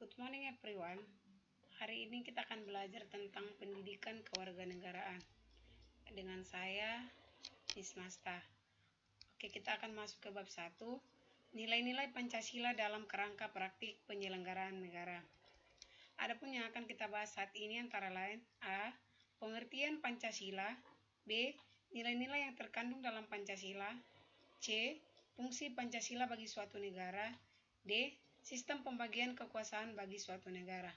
Good morning everyone. Hari ini kita akan belajar tentang pendidikan kewarganegaraan dengan saya, Miss Masta. Oke, kita akan masuk ke bab 1, nilai-nilai Pancasila dalam kerangka praktik penyelenggaraan negara. Adapun yang akan kita bahas saat ini antara lain A. Pengertian Pancasila, B. Nilai-nilai yang terkandung dalam Pancasila, C. Fungsi Pancasila bagi suatu negara, D. Sistem pembagian kekuasaan bagi suatu negara.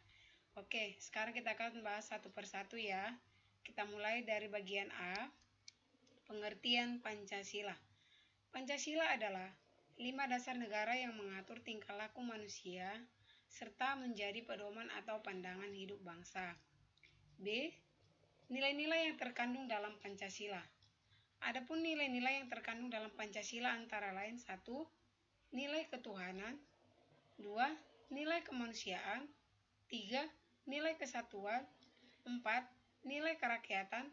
Oke, sekarang kita akan bahas satu persatu ya. Kita mulai dari bagian A, pengertian Pancasila. Pancasila adalah 5 dasar negara yang mengatur tingkah laku manusia serta menjadi pedoman atau pandangan hidup bangsa. B. Nilai-nilai yang terkandung dalam Pancasila. Adapun nilai-nilai yang terkandung dalam Pancasila antara lain 1. Nilai ketuhanan, 2. Nilai kemanusiaan, 3. Nilai kesatuan, 4. Nilai kerakyatan,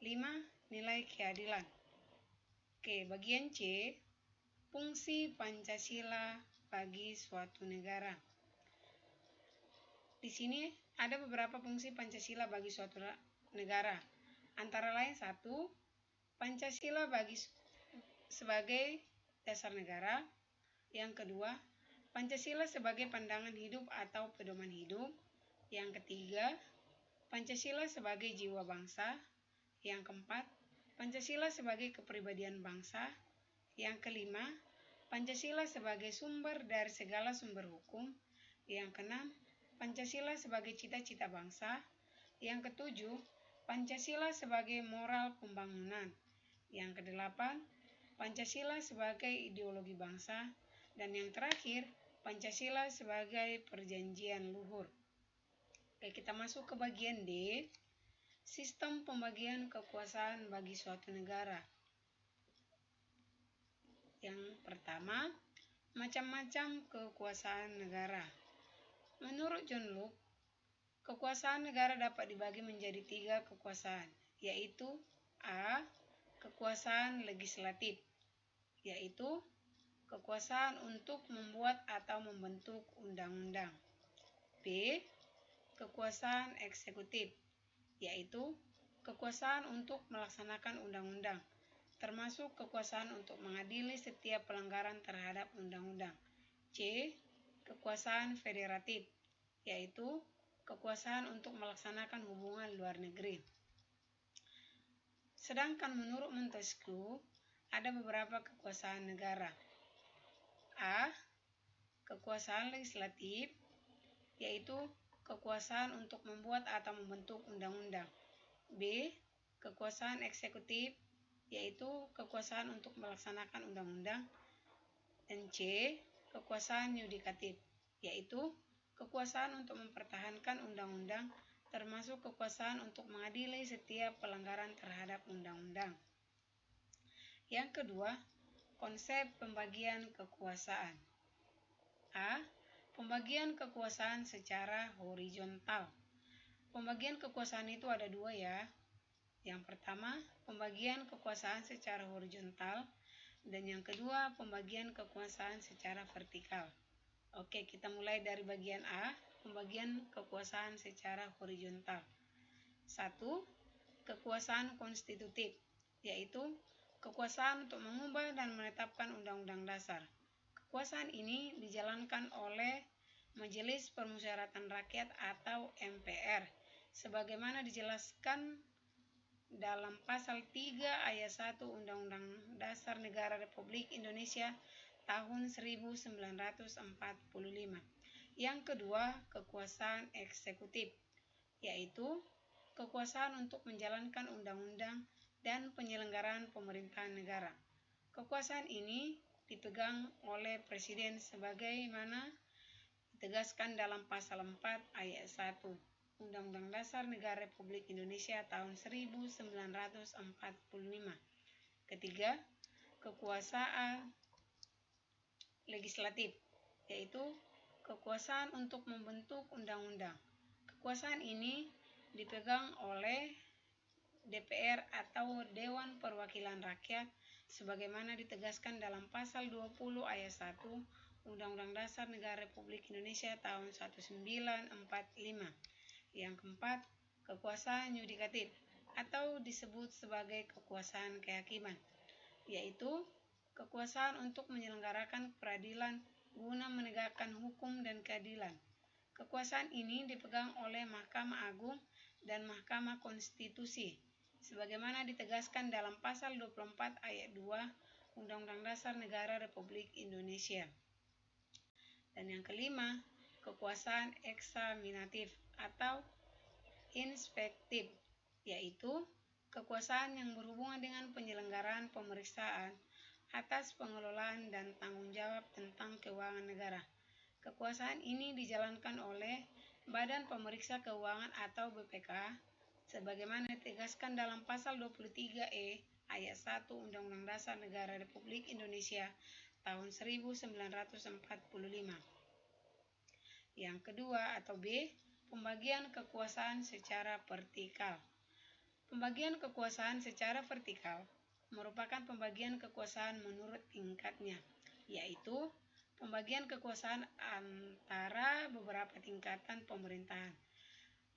5. Nilai keadilan. Oke, bagian C, fungsi Pancasila bagi suatu negara. Di sini ada beberapa fungsi Pancasila bagi suatu negara. Antara lain 1. Pancasila sebagai dasar negara. Yang kedua, Pancasila sebagai pandangan hidup atau pedoman hidup. Yang ketiga, Pancasila sebagai jiwa bangsa. Yang keempat, Pancasila sebagai kepribadian bangsa. Yang kelima, Pancasila sebagai sumber dari segala sumber hukum. Yang keenam, Pancasila sebagai cita-cita bangsa. Yang ketujuh, Pancasila sebagai moral pembangunan. Yang kedelapan, Pancasila sebagai ideologi bangsa. Dan yang terakhir, Pancasila sebagai perjanjian luhur. Oke, kita masuk ke bagian D, sistem pembagian kekuasaan bagi suatu negara. Yang pertama, macam-macam kekuasaan negara. Menurut John Locke, kekuasaan negara dapat dibagi menjadi 3 kekuasaan, yaitu A. Kekuasaan legislatif, yaitu kekuasaan untuk membuat atau membentuk undang-undang. B. Kekuasaan eksekutif, yaitu kekuasaan untuk melaksanakan undang-undang, termasuk kekuasaan untuk mengadili setiap pelanggaran terhadap undang-undang. C. Kekuasaan federatif, yaitu kekuasaan untuk melaksanakan hubungan luar negeri. Sedangkan menurut Montesquieu, ada beberapa kekuasaan negara. A. Kekuasaan legislatif, yaitu kekuasaan untuk membuat atau membentuk undang-undang. B. Kekuasaan eksekutif, yaitu kekuasaan untuk melaksanakan undang-undang. Dan C. Kekuasaan yudikatif, yaitu kekuasaan untuk mempertahankan undang-undang, termasuk kekuasaan untuk mengadili setiap pelanggaran terhadap undang-undang. Yang kedua, konsep pembagian kekuasaan. A. Pembagian kekuasaan secara horizontal. Pembagian kekuasaan itu ada 2 ya. Yang pertama, pembagian kekuasaan secara horizontal, dan yang kedua, pembagian kekuasaan secara vertikal. Oke, kita mulai dari bagian A, pembagian kekuasaan secara horizontal. 1. Kekuasaan konstitutif, yaitu kekuasaan untuk mengubah dan menetapkan undang-undang dasar. Kekuasaan ini dijalankan oleh Majelis Permusyawaratan Rakyat atau MPR, sebagaimana dijelaskan dalam pasal 3 ayat 1 Undang-Undang Dasar Negara Republik Indonesia tahun 1945. Yang kedua, kekuasaan eksekutif, yaitu kekuasaan untuk menjalankan undang-undang dan penyelenggaraan pemerintahan negara. Kekuasaan ini dipegang oleh Presiden sebagaimana ditegaskan dalam pasal 4 ayat 1 Undang-Undang Dasar Negara Republik Indonesia tahun 1945. Ketiga, kekuasaan legislatif, yaitu kekuasaan untuk membentuk undang-undang. Kekuasaan ini dipegang oleh DPR atau Dewan Perwakilan Rakyat sebagaimana ditegaskan dalam pasal 20 ayat 1 Undang-Undang Dasar Negara Republik Indonesia tahun 1945. Yang keempat, kekuasaan yudikatif atau disebut sebagai kekuasaan kehakiman, yaitu kekuasaan untuk menyelenggarakan peradilan guna menegakkan hukum dan keadilan. Kekuasaan ini dipegang oleh Mahkamah Agung dan Mahkamah Konstitusi, sebagaimana ditegaskan dalam Pasal 24 Ayat 2 Undang-Undang Dasar Negara Republik Indonesia. Dan yang kelima, kekuasaan eksaminatif atau inspektif, yaitu kekuasaan yang berhubungan dengan penyelenggaraan pemeriksaan atas pengelolaan dan tanggung jawab tentang keuangan negara. Kekuasaan ini dijalankan oleh Badan Pemeriksa Keuangan atau BPK, sebagaimana ditegaskan dalam Pasal 23E Ayat 1 Undang-Undang Dasar Negara Republik Indonesia tahun 1945. Yang kedua atau B, pembagian kekuasaan secara vertikal. Pembagian kekuasaan secara vertikal merupakan pembagian kekuasaan menurut tingkatnya, yaitu pembagian kekuasaan antara beberapa tingkatan pemerintahan.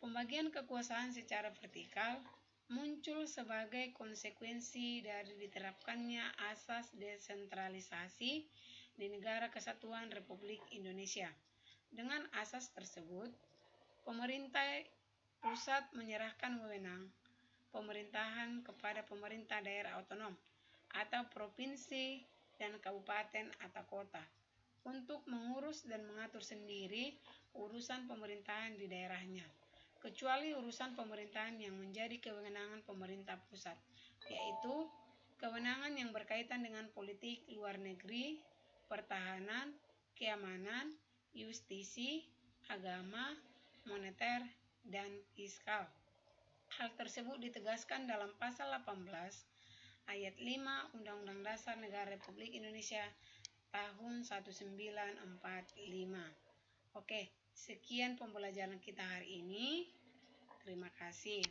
Pembagian kekuasaan secara vertikal muncul sebagai konsekuensi dari diterapkannya asas desentralisasi di Negara Kesatuan Republik Indonesia. Dengan asas tersebut, pemerintah pusat menyerahkan wewenang pemerintahan kepada pemerintah daerah otonom atau provinsi dan kabupaten atau kota untuk mengurus dan mengatur sendiri urusan pemerintahan di daerahnya, kecuali urusan pemerintahan yang menjadi kewenangan pemerintah pusat, yaitu kewenangan yang berkaitan dengan politik luar negeri, pertahanan, keamanan, justisi, agama, moneter, dan fiskal. Hal tersebut ditegaskan dalam Pasal 18 Ayat 5 Undang-Undang Dasar Negara Republik Indonesia tahun 1945. Oke, sekian pembelajaran kita hari ini. Terima kasih.